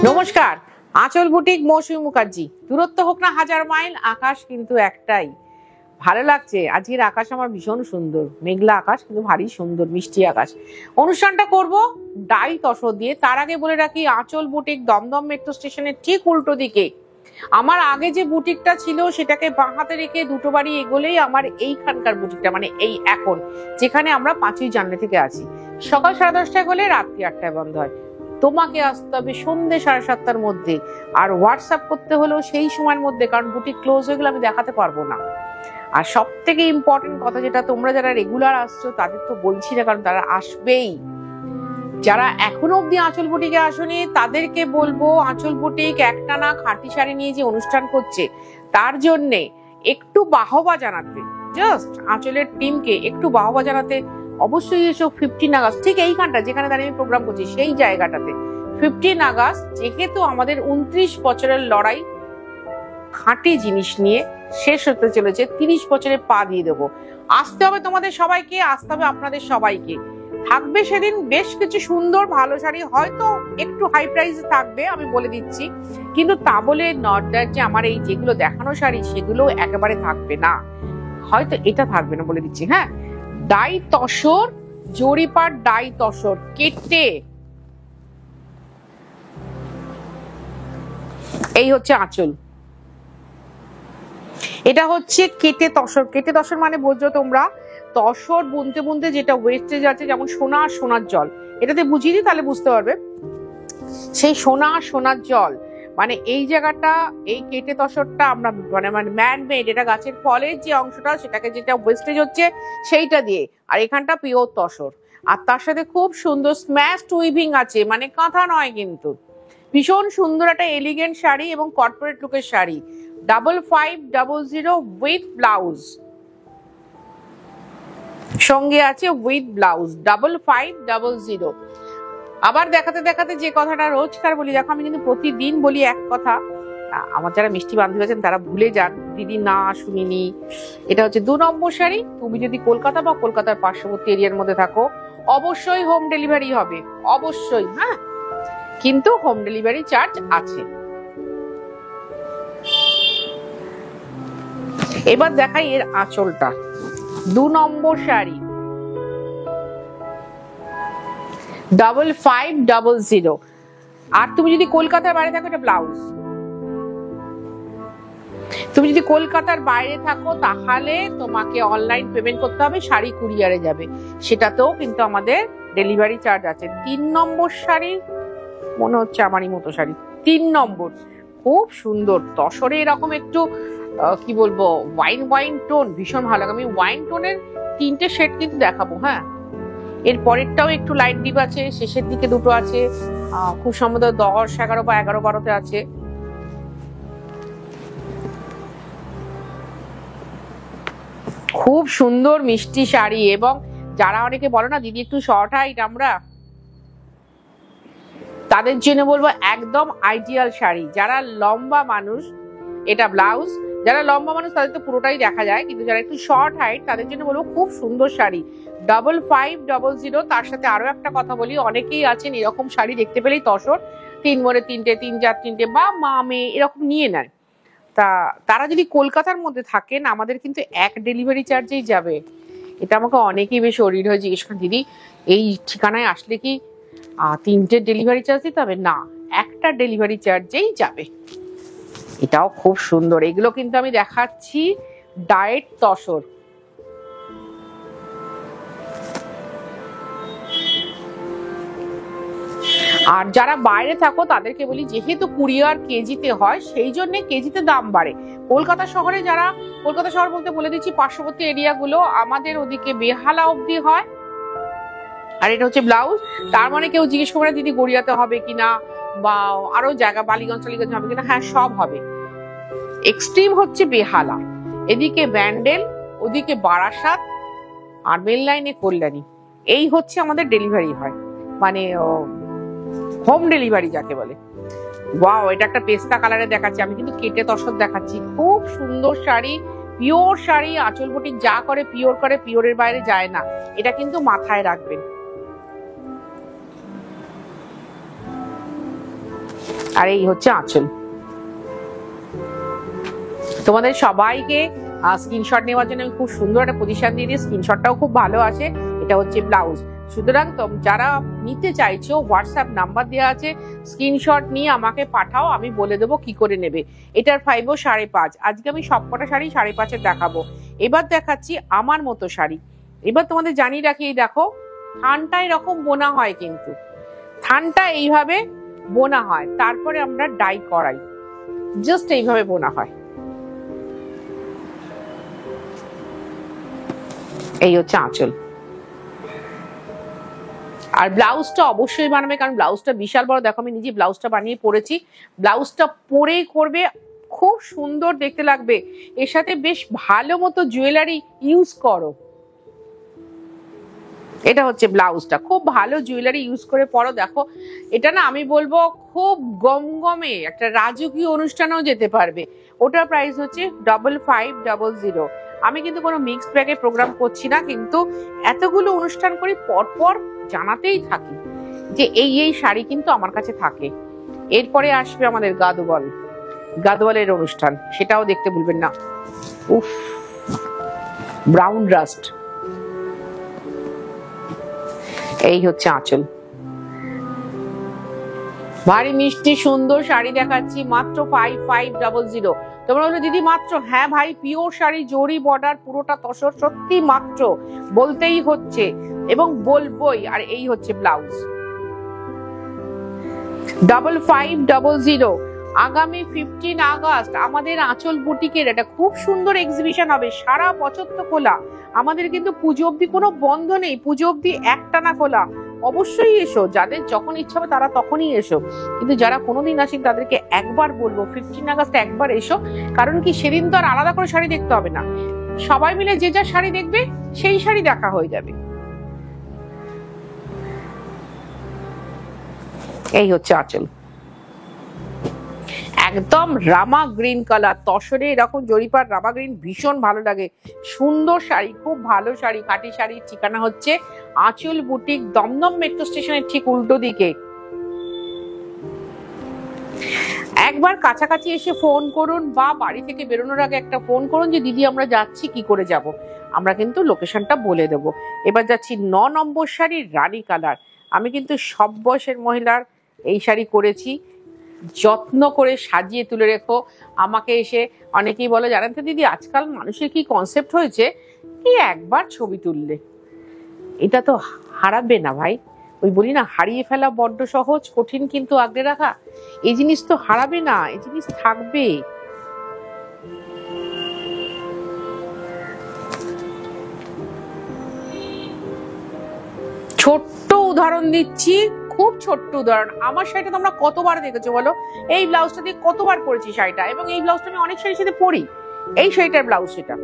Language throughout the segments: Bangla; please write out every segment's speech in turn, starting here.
নমস্কার, আঁচল বুটিক মৌসুমী মুখার্জি। দূরত্ব হোক না 1000 মাইল, আকাশ কিন্তু একটাই। ভালো লাগছে, আজকের আকাশ আমার ভীষণ সুন্দর, মেঘলা আকাশ কিন্তু ভারী সুন্দর, মিষ্টি আকাশ। অনুষ্ঠানটা করব ডাই তসর দিয়ে। তার আগে বলে রাখি, আঁচল বুটিক দমদম মেট্রো স্টেশনের ঠিক উল্টো দিকে। আমার আগে যে বুটিকটা ছিল সেটাকে বাঁ হাতে রেখে দুটো বাড়ি এগোলেই আমার এইখানকার বুটিকটা, মানে এই এখন যেখানে আমরা 5ই জানুয়ারি থেকে আছি। সকাল 10:30টায় গেলে রাত্রি 8টায় বন্ধ হয়। তোমাকে আসতে হবে সন্ধ্যে 7:30টার মধ্যে, আর হোয়াটসঅ্যাপ করতে হলেও সেই সময়ের মধ্যে, কারণ বুটিক ক্লোজ হয়ে গেলে আমি দেখাতে পারবো না। আর সব থেকে ইম্পর্টেন্ট কথা, যেটা তোমরা যারা রেগুলার আসছো তাদের তো বলছি না, কারণ তারা আসবেই। যারা এখনো অব্দি আঁচল বুটিকে আসেনি তাদেরকে বলবো, আঁচল বুটিক একটানা খাঁটি শাড়ি নিয়ে যে অনুষ্ঠান করছে তার জন্যে একটু বাহবা জানাতে, জাস্ট আঁচলের টিমকে একটু বাহবা জানাতে অবশ্যই এসো 15 আগস্ট। ঠিক এইখানটা যেখানে দাঁড়িয়ে আমি প্রোগ্রাম করছি সেই জায়গাটাতে 15 আগস্ট, যেহেতু আমাদের 29 বছরের লড়াই খাঁটি জিনিস নিয়ে শেষ হতে চলেছে, 30 বছরে পা দিয়ে দেবো। আসতে হবে তোমাদের সবাইকে, আসতে হবে আপনাদের সবাইকে। থাকবে সেদিন বেশ কিছু সুন্দর ভালো শাড়ি, হয়তো একটু হাই প্রাইসে থাকবে, আমি বলে দিচ্ছি। কিন্তু তা বলে নট দ্যাট যে আমার এই যেগুলো দেখানো শাড়ি সেগুলো একেবারে থাকবে না, হয়তো এটা থাকবে না, বলে দিচ্ছি। হ্যাঁ, ডাই তসর, জরিপার ডাই তসর কেটে, এই হচ্ছে আঁচল। এটা হচ্ছে কেটে তসর। কেটে তসর মানে বোঝো তোমরা, তসর বুনতে বুনতে যেটা ওয়েস্টেজ আছে, যেমন সোনা আর সোনার জল, এটাতে বুঝিয়ে দিই তাহলে বুঝতে পারবে। সেই সোনা আর সোনার জল মানে এই জায়গাটা, এই কেটে তসরটা আমরা মানে ম্যান মেড, এটা গাছের ফলের যে অংশটা সেটাকে যেটা ওয়েস্টেজ হচ্ছে সেইটা দিয়ে, আর এখানটা পিওর তসর। আর তার সাথে খুব সুন্দর স্ম্যাশড উইভিং আছে, মানে কাঁথা নয় কিন্তু। ভীষণ সুন্দর একটা এলিগেন্ট শাড়ি এবং কর্পোরেট লুকের শাড়ি। 5500 উইথ ব্লাউজ, সঙ্গে আছে উইথ ব্লাউজ 5500। আবার দেখাতে দেখাতে যে কথাটা রোজকার বলি, দেখো আমি কিন্তু প্রতিদিন বলি এক কথা, আমার যারা মিষ্টি বান্ধবী আছেন তারা ভুলে যান, দিদি না শুনিনি। এটা হচ্ছে 2 নম্বর শাড়ি। তুমি যদি কলকাতা বা কলকাতার পার্শ্ববর্তী এরিয়ার মধ্যে থাকো অবশ্যই হোম ডেলিভারি হবে, অবশ্যই। হ্যাঁ, কিন্তু হোম ডেলিভারি চার্জ আছে। এবার দেখাই এর আঁচলটা। 2 নম্বর শাড়ি 5500। আর তুমি যদি কলকাতার বাইরে থাকো, এটা ব্লাউজ। তুমি যদি কলকাতার বাইরে থাকো তাহলে তোমাকে অনলাইন পেমেন্ট করতে হবে, শাড়ি কুরিয়ারে যাবে, সেটাতেও কিন্তু আমাদের ডেলিভারি চার্জ আছে। 3 নম্বর শাড়ি, মনে হচ্ছে আমারই মতো শাড়ি, 3 নম্বর, খুব সুন্দর তসরে, এরকম একটু কি বলবো, ওয়াইন টোন, ভীষণ ভালো লাগে। আমি ওয়াইন টোনের 3টে শেড কিন্তু দেখাবো। হ্যাঁ, এর পরেরটাও একটু লাইট ডিপ আছে, শেষের দিকে দুটো আছে, খুব সম্ভবত 10, 11 বা 11, 12তে আছে। খুব সুন্দর মিষ্টি শাড়ি। এবং যারা অনেকে বলো না দিদি একটু শর্ট হাইট আমরা, তাদের জন্য বলবো একদম আইডিয়াল শাড়ি। যারা লম্বা মানুষ, এটা ব্লাউজ, যারা লম্বা মানুষ তাদের তো পুরোটাই দেখা যায়, কিন্তু যারা একটু শর্ট হাইট তাদের জন্য বলবো খুব সুন্দর শাড়ি 5500। তার সাথে আরো একটা কথা বলি, অনেকেই আছেন এরকম শাড়ি দেখতে পেলেই তসর 3 মোড়ে 3টে, 3 4 3টে বা মা মেয়ে এরকম নিয়ে নেয়। তারা যদি কলকাতার মধ্যে থাকেন, আমাদের কিন্তু এক ডেলিভারি চার্জেই যাবে। এটা আমাকে অনেকেই বেশ অরিড হয়ে জিজ্ঞেস করেন, দিদি এই ঠিকানায় আসলে কি 3টে ডেলিভারি চার্জ দিতে হবে? না, একটা ডেলিভারি চার্জেই যাবে। এটাও খুব সুন্দর। এগুলো কিন্তু আমি দেখাচ্ছি ডায়েট তসর। আর যারা বাইরে থাকো তাদেরকে বলি, যেহেতু কুরিয়ার কেজিতে হয় সেই জন্য কেজিতে দাম বাড়ে। কলকাতা শহরে যারা, কলকাতা শহর বলতে বলে দিচ্ছি পার্শ্ববর্তী এরিয়াগুলো, আমাদের ওদিকে বেহালা অবধি হয়। আর এটা হচ্ছে ব্লাউজ। তার মানে কেউ জিজ্ঞেস করে দিদি গড়িয়াতে হবে কিনা বা আরো জায়গা বালিগঞ্জ টালিগঞ্জ হবে কিনা, হ্যাঁ সব হবে। এক্সট্রিম হচ্ছে বেহালা, এদিকে ব্যান্ডেল, ওদিকে বারাসাত, আর মেল লাইনে কল্যাণী। এই হচ্ছে আমাদের ডেলিভারি হয়, মানে হোম ডেলিভারি যাকে বলে। ওয়াও, এটা একটা পেস্তা কালারে দেখাচ্ছি, আমি কিন্তু কেটে তসর দেখাচ্ছি। খুব সুন্দর শাড়ি, পিওর শাড়ি। আঁচল বুটিক যা করে পিওর করে, পিওরের বাইরে যায় না, এটা কিন্তু মাথায় রাখবেন। আর এই হচ্ছে আঁচল। তোমাদের সবাইকে স্ক্রিনশট নেওয়ার জন্য আমি খুব সুন্দর একটা পজিশন দিয়ে দিই, স্ক্রিনশটটাও খুব ভালো আছে। এটা হচ্ছে ব্লাউজ। সুতরাং যারা নিতে চাইছো হোয়াটসঅ্যাপ নাম্বার দেওয়া আছে, স্ক্রিনশট নিয়ে আমাকে পাঠাও, আমি বলে দেবো কি করে নেবে। এটার প্রাইসও 5.5। আজকে আমি সবকটা শাড়ি 5.5 দেখাবো। এবার দেখাচ্ছি আমার মতো শাড়ি। এবার তোমাদের জানিয়ে রাখি, দেখো থানটা এরকম বোনা হয়, কিন্তু থানটা এইভাবে বোনা হয়, তারপরে আমরা ডাই করাই, জাস্ট এইভাবে বোনা হয়। এই হচ্ছে আঁচল। আর ব্লাউজটা অবশ্যই বানাবে, কারণ ব্লাউজটা বিশাল বড়। দেখো আমি নিজে ব্লাউজটা বানিয়ে পরেছি। ব্লাউজটা পরেই করবে, খুব সুন্দর দেখতে লাগবে। এর সাথে বেশ ভালো মতো জুয়েলারি ইউজ করো। এটা হচ্ছে ব্লাউজটা, খুব ভালো জুয়েলারি ইউজ করে পরো। দেখো এটা না আমি বলবো খুব গমগমে একটা রাজকীয় অনুষ্ঠানেও যেতে পারবে। ওটার প্রাইস হচ্ছে 5500। আমি কিন্তু কোনো মিক্সড ব্যাগে প্রোগ্রাম করছি না, কিন্তু এতগুলো অনুষ্ঠান করি পরপর জানাতেই থাকি যে এই শাড়ি কিন্তু আমার কাছে থাকে। এরপরে আসবে আমাদের গাদোয়ালের অনুষ্ঠান, সেটাও দেখতে ভুলবেন না। উফ, ব্রাউন রাস্ট। এই হচ্ছে আঁচল। ভারী মিষ্টি সুন্দর শাড়ি দেখাচ্ছি মাত্র 5500। তোমরা বলো দিদি মাত্র? হ্যাঁ ভাই, পিওর শাড়ি, জরি বর্ডার, পুরোটা তসর, সত্যি মাত্র বলতেই হচ্ছে এবং বলবোই। আর এই হচ্ছে ব্লাউজ। 5500। আগামী 15 আগস্ট আমাদের আঁচল বুটিকের একটা খুব সুন্দর এক্সিবিশন হবে, সারা বছর তো খোলা। আমাদের কিন্তু পুজো অব্দি কোনো বন্ধ নেই, পুজো অব্দি একটানা খোলা। অবশ্যই এসো, যাদের যখন ইচ্ছা হবে তারা তখনই এসো, কিন্তু যারা কোনোদিন আসেন তাদেরকে একবার বলবো 15 আগস্ট একবার এসো। কারণ কি, সেদিন তো আর আলাদা করে শাড়ি দেখতে হবে না, সবাই মিলে যে যা শাড়ি দেখবে সেই শাড়ি দেখা হয়ে যাবে। এই হচ্ছে আঁচল, একদম রামা গ্রিন কালার, তসরে এরকম জরিপার রামা গ্রিন, ভীষণ ভালো লাগে। সুন্দর শাড়ি, খুব ভালো শাড়ি, খাঁটি শাড়ির ঠিকানা হচ্ছে আঁচল বুটিক, দমদম মেট্রো স্টেশনের ঠিক উল্টো দিকে। একবার কাছাকাছি এসে ফোন করুন, বা বাড়ি থেকে বেরোনোর আগে একটা ফোন করুন যে দিদি আমরা যাচ্ছি, কি করে যাব, আমরা কিন্তু লোকেশনটা বলে দেবো। এবার যাচ্ছি 9 নম্বর শাড়ি, রানী কালার। আমি কিন্তু সব বয়সের মহিলার এই শাড়ি করেছি, যত্ন করে সাজিয়ে তুলে রেখো। আমাকে এসে অনেকেই বলে, জানেন তো দিদি আজকাল মানুষের কি কনসেপ্ট হয়েছে, কি একবার ছবি তুললে এটা তো হারাবে না ভাই। ওই বলি না, হারিয়ে ফেলা বড্ড সহজ, কঠিন কিন্তু আগলে রাখা। এই জিনিস তো হারাবে না, এই জিনিস থাকবে। ছোট্ট উদাহরণ দিচ্ছি, খুব ছোট্ট উদাহরণ। আমার শাড়িটা তোমরা কতবার দেখেছো বলো? এই ব্লাউজটা দিয়ে কতবার পরেছি শাড়িটা, এবং এই ব্লাউজটা আমি অনেক শাড়ির সাথে পরি। এই শাড়িটার ব্লাউজ সেটা।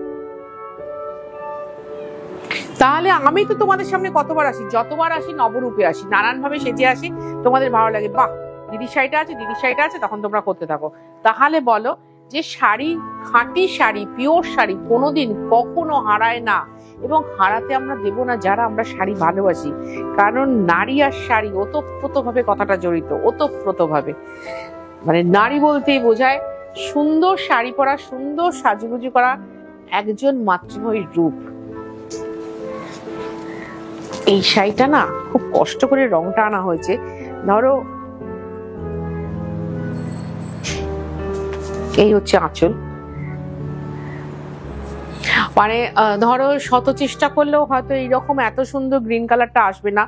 তাহলে আমি তো তোমাদের সামনে কতবার আসি, যতবার আসি নবরূপে আসি, নানান ভাবে সেজে আসি। তোমাদের ভালো লাগে, বাহ দিদির শাড়িটা আছে, দিদির শাড়িটা আছে, তখন তোমরা করতে থাকো। তাহলে বলো যে শাড়ি, খাঁটি শাড়ি, পিওর শাড়ি কোনোদিন কখনো হারায় না, এবং হারাতে আমরা দেব না যারা আমরা শাড়ি ভালোবাসি। কারণ নারী আর শাড়ি ওতপ্রোতভাবে কথাটা জড়িত, ওতপ্রোতভাবে। মানে নারী বলতেই বোঝায় সুন্দর শাড়ি পরা, সুন্দর সাজুগুজু করা একজন মাতৃময়ীর রূপ। এই শাড়িটা না খুব কষ্ট করে রংটা আনা হয়েছে। ধরো এই হচ্ছে আঁচল, মানে ধরো শত চেষ্টা করলেও হয়তো এইরকম এত সুন্দর গ্রিন কালারটা আসবে না।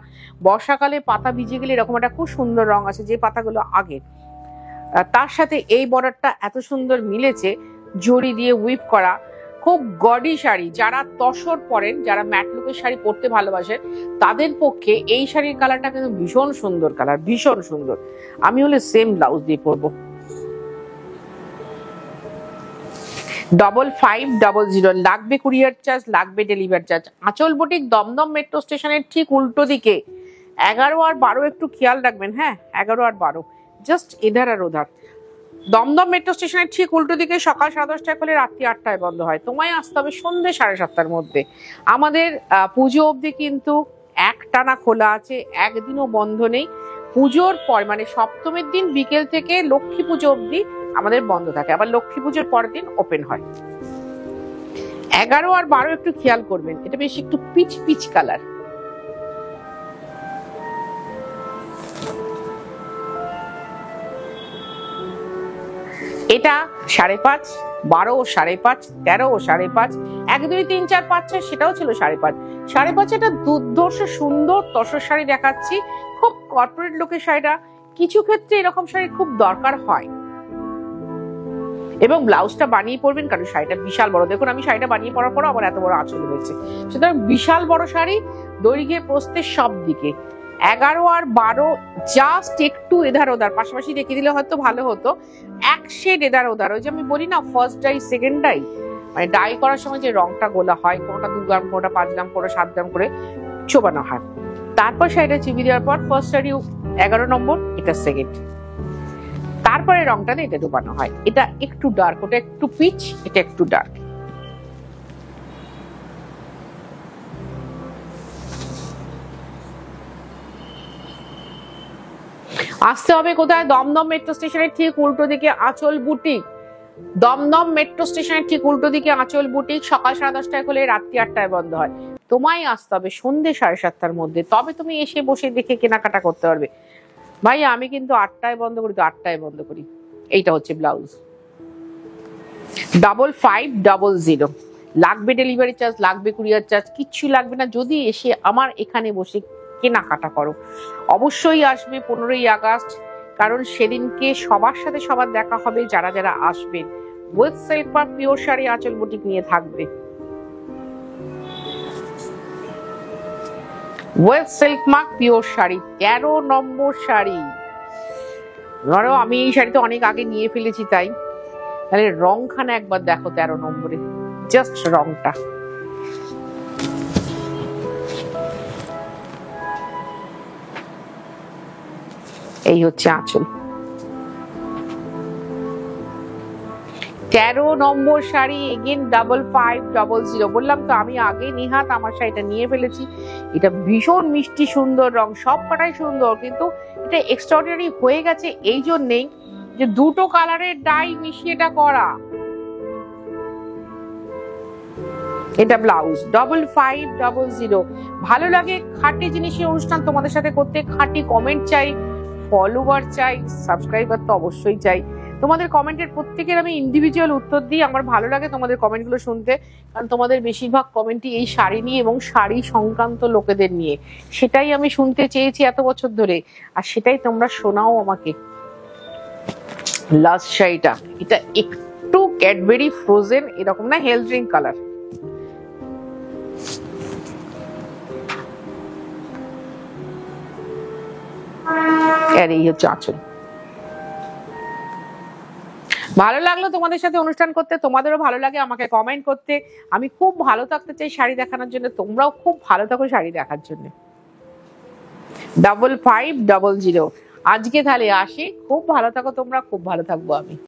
বর্ষাকালে পাতা ভিজে গেলে এরকম একটা খুব সুন্দর রং আছে, যে পাতাগুলো আগে। তার সাথে এই বর্ডারটা এত সুন্দর মিলেছে, জড়ি দিয়ে উইপ করা, খুব গডি শাড়ি। যারা তসর পরেন, যারা ম্যাট লুকের শাড়ি পরতে ভালোবাসেন, তাদের পক্ষে এই শাড়ির কালারটা কিন্তু ভীষণ সুন্দর কালার, ভীষণ সুন্দর। আমি হলে সেম ব্লাউজ দিয়ে পরবো। 5500 লাগবে কুরিয়ার চার্জ, লাগবে ডেলিভারি চার্জ। আঁচল বুটিক দমদম মেট্রো স্টেশনের ঠিক উল্টো দিকে। 11 আর 12 একটু খেয়াল রাখবেন, হ্যাঁ 11 আর 12 জাস্ট এধার আর ওধার। দমদম মেট্রো স্টেশনের ঠিক উল্টো দিকে। সকাল 10:30টায় খুলে রাত্রি 8টায় বন্ধ হয়। তোমায় আসতে হবে সন্ধ্যে 7:30টার মধ্যে। আমাদের পুজো অবধি কিন্তু একটানা খোলা আছে, একদিনও বন্ধ নেই। পুজোর পর মানে সপ্তমীর দিন বিকেল থেকে লক্ষ্মী পুজো অবধি আমাদের বন্ধ থাকে, আবার লক্ষ্মী পুজোর পরের দিন ওপেন হয়। 11 আর 12 একটু খেয়াল করবেন, এটা বেশ একটু পিচ পিচ কালার। এটা 5.5, 12 ও 5.5, 13 ও 5.5, 1 2 3 4 5 6 সেটাও ছিল 5.5। 5.5 এটা দুর্ধর্ষ সুন্দর তসর শাড়ি দেখাচ্ছি, খুব কর্পোরেট লুকের শাড়িটা। কিছু ক্ষেত্রে এরকম শাড়ি খুব দরকার হয়, এবং ব্লাউজটা বানিয়ে পরবেন কারণ শাড়িটা বিশাল বড়। দেখুন আমি শাড়িটা বানিয়ে পরার পর আমার এত বড় আঁচল হয়েছে, সুতরাং বিশাল বড় শাড়ি, দৈর্ঘ্যে প্রস্থে সব দিকে। 11 আর 12 জাস্ট একটু এধার ওধার পাশাপাশি রেখে দিলে হয়তো ভালো হতো, এক শেড এধার ওধার। ওই যে আমি বলি না ফার্স্ট ডাই সেকেন্ড ডাই, মানে ডাই করার সময় যে রংটা গোলা হয়, কোনোটা 2 গ্রাম, কোনোটা 5 গ্রাম, কোনোটা 7 গ্রাম করে চোবানো হয়। তারপর শাড়িটা চিপি দেওয়ার পর ফার্স্ট শাড়ি 11 নম্বর, এটা সেকেন্ড, তারপরে রংটা এটা ডোবানো হয়। এটা একটু ডার্ক, ওটা একটু পিচ, এটা একটু ডার্ক। আসতে হবে কোথায়? দমদম মেট্রো স্টেশনের ঠিক উল্টো দিকে আঁচল বুটিক। দমদম মেট্রো স্টেশনের ঠিক উল্টো দিকে আঁচল বুটিক। সকাল 10:30টায় খোলে, রাত্রি 8টায় বন্ধ হয়। তোমায় আসতে হবে সন্ধ্যে 7:30টার মধ্যে, তবে তুমি এসে বসে দেখে কেনাকাটা করতে পারবে। ভাই আমি কিন্তু 8টায় বন্ধ করি, তো 8টায় বন্ধ করি। এইটা হচ্ছে ব্লাউজ, 5500। লাগবে ডেলিভারি চার্জ, লাগবে কুরিয়ার চার্জ, কিচ্ছু লাগবে না যদি এসে আমার এখানে বসে কেনাকাটা করো। অবশ্যই আসবে 15ই আগস্ট, কারণ সেদিনকে সবার সাথে সবার দেখা হবে যারা যারা আসবেন। With silk mark pure sari আঁচল বুটিক নিয়ে থাকবে। With silk mark pure sari 13 নম্বর শাড়ি। ধরো আমি এই শাড়িটা অনেক আগে নিয়ে ফেলেছি, তাই তাহলে রংখানা একবার দেখো 13 নম্বরে, জাস্ট রংটা। এই হচ্ছে আঁচল, 13 নম্বর শাড়ি। এগেন 5500। বললাম তো আমি আগে নিহাত আমার শাড়িটা নিয়ে ফেলেছি। এটা ভীষণ মিষ্টি সুন্দর রং, সব কটাই সুন্দর, কিন্তু এটা এক্সট্রাঅর্ডিনারি হয়ে গেছে এই জন্যেই যে দুটো কালারের ডাই মিশিয়ে এটা করা। এটা ব্লাউজ 5500। ভালো লাগে খাঁটি জিনিসের অনুষ্ঠান তোমাদের সাথে করতে। খাঁটি কমেন্ট চাই, ফলোয়ার চাই, সাবস্ক্রাইবার তো অবশ্যই চাই। তোমাদের কমেন্টের প্রত্যেকের আমি ইন্ডিভিজুয়াল উত্তর দিই। আমার ভালো লাগে তোমাদের কমেন্টগুলো শুনতে, কারণ তোমাদের বেশিরভাগ কমেন্টই এই শাড়ি নিয়ে এবং শাড়ি সংক্রান্ত লোকেদের নিয়ে। সেটাই আমি শুনতে চেয়েছি এত বছর ধরে, আর সেটাই তোমরা শোনাও আমাকে। লাস্ট শাড়িটা, এটা একটু ক্যাডবেরি ফ্রোজেন এরকম না, হেলথ ড্রিঙ্ক কালার। আর এই হচ্ছে আঁচল। ভালো লাগলো তোমাদের সাথে অনুষ্ঠান করতে, তোমাদেরও ভালো লাগে আমাকে কমেন্ট করতে। আমি খুব ভালো থাকতে চাই শাড়ি দেখানোর জন্য, তোমরাও খুব ভালো থাকো শাড়ি দেখার জন্য। 5500। আজকে তাহলে আসি, খুব ভালো থাকো তোমরা, খুব ভালো থাকবো আমি।